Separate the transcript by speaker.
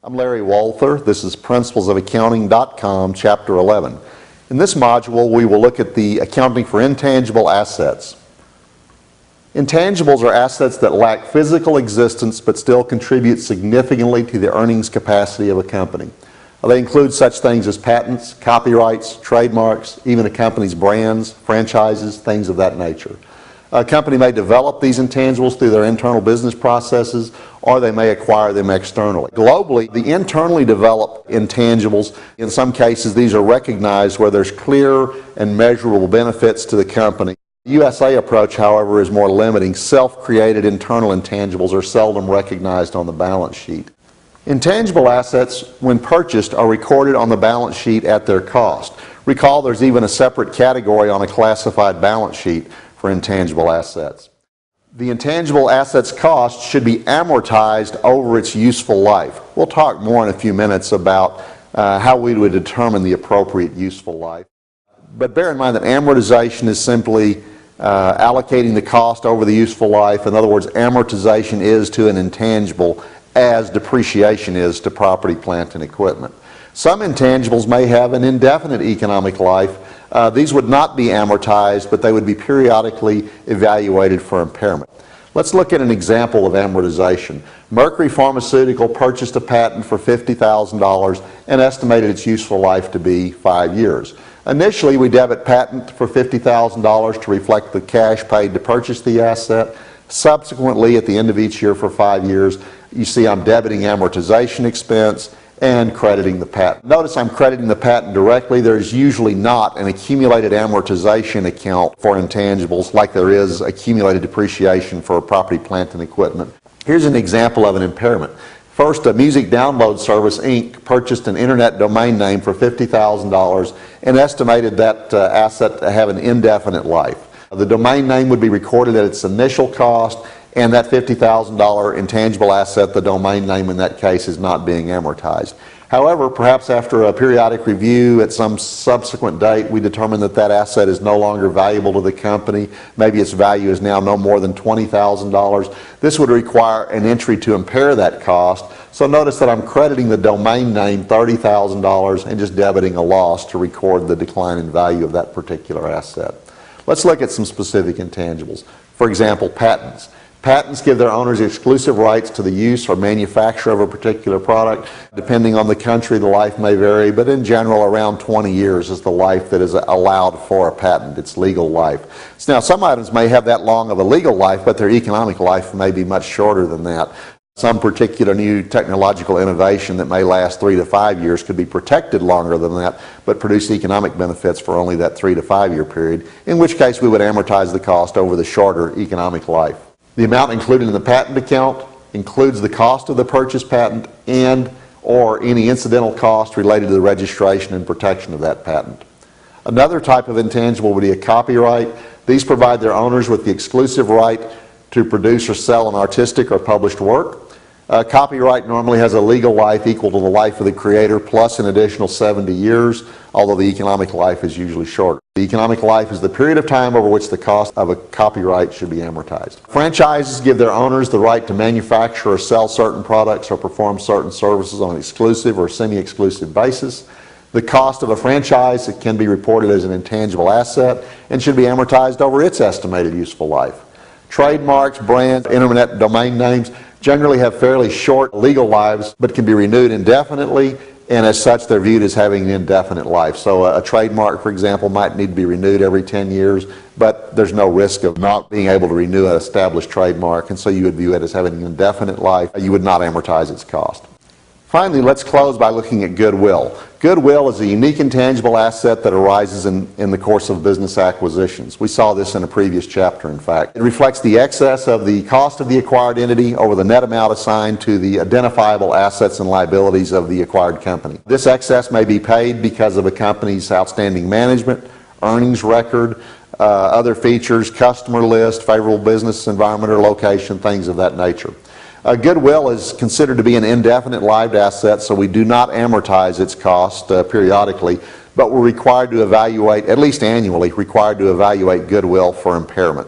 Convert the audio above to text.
Speaker 1: I'm Larry Walther. This is principlesofaccounting.com, Chapter 11. In this module, we will look at the accounting for intangible assets. Intangibles are assets that lack physical existence but still contribute significantly to the earnings capacity of a company. They include such things as patents, copyrights, trademarks, even a company's brands, franchises, things of that nature. A company may develop these intangibles through their internal business processes, or they may acquire them externally. Globally, the internally developed intangibles, in some cases these are recognized where there's clear and measurable benefits to the company. The USA approach, however, is more limiting. Self-created internal intangibles are seldom recognized on the balance sheet. Intangible assets, when purchased, are recorded on the balance sheet at their cost. Recall there's even a separate category on a classified balance sheet for intangible assets. The intangible assets cost should be amortized over its useful life. We'll talk more in a few minutes about how we would determine the appropriate useful life. But bear in mind that amortization is simply allocating the cost over the useful life. In other words, amortization is to an intangible as depreciation is to property, plant, and equipment. Some intangibles may have an indefinite economic life. These would not be amortized, but they would be periodically evaluated for impairment. Let's look at an example of amortization. Mercury Pharmaceutical purchased a patent for $50,000 and estimated its useful life to be 5 years. Initially, we debit patent for $50,000 to reflect the cash paid to purchase the asset. Subsequently, at the end of each year for 5 years, you see I'm debiting amortization expense and crediting the patent. Notice I'm crediting the patent directly. There's usually not an accumulated amortization account for intangibles like there is accumulated depreciation for property, plant, and equipment. Here's an example of an impairment. First, a music download service, Inc. purchased an internet domain name for $50,000 and estimated that asset to have an indefinite life. The domain name would be recorded at its initial cost, and that $50,000 intangible asset, the domain name in that case, is not being amortized. However, perhaps after a periodic review at some subsequent date, we determine that that asset is no longer valuable to the company. Maybe its value is now no more than $20,000. This would require an entry to impair that cost. So notice that I'm crediting the domain name $30,000 and just debiting a loss to record the decline in value of that particular asset. Let's look at some specific intangibles. For example, patents. Patents give their owners exclusive rights to the use or manufacture of a particular product. Depending on the country, the life may vary, but in general, around 20 years is the life that is allowed for a patent, its legal life. So now, some items may have that long of a legal life, but their economic life may be much shorter than that. Some particular new technological innovation that may last 3 to 5 years could be protected longer than that, but produce economic benefits for only that 3 to 5 year period, in which case we would amortize the cost over the shorter economic life. The amount included in the patent account includes the cost of the purchased patent and or any incidental cost related to the registration and protection of that patent. Another type of intangible would be a copyright. These provide their owners with the exclusive right to produce or sell an artistic or published work. Copyright normally has a legal life equal to the life of the creator plus an additional 70 years, although the economic life is usually shorter. The economic life is the period of time over which the cost of a copyright should be amortized. Franchises give their owners the right to manufacture or sell certain products or perform certain services on an exclusive or semi-exclusive basis. The cost of a franchise can be reported as an intangible asset and should be amortized over its estimated useful life. Trademarks, brands, internet domain names generally have fairly short legal lives but can be renewed indefinitely, and as such they're viewed as having an indefinite life. So a trademark, for example, might need to be renewed every 10 years, but there's no risk of not being able to renew an established trademark, and so you would view it as having an indefinite life. You would not amortize its cost. Finally, let's close by looking at goodwill. Goodwill is a unique intangible asset that arises in the course of business acquisitions. We saw this in a previous chapter, in fact. It reflects the excess of the cost of the acquired entity over the net amount assigned to the identifiable assets and liabilities of the acquired company. This excess may be paid because of a company's outstanding management, earnings record, other features, customer list, favorable business environment or location, things of that nature. Goodwill is considered to be an indefinite lived asset, so we do not amortize its cost periodically, but we're required to evaluate, at least annually, required to evaluate goodwill for impairment.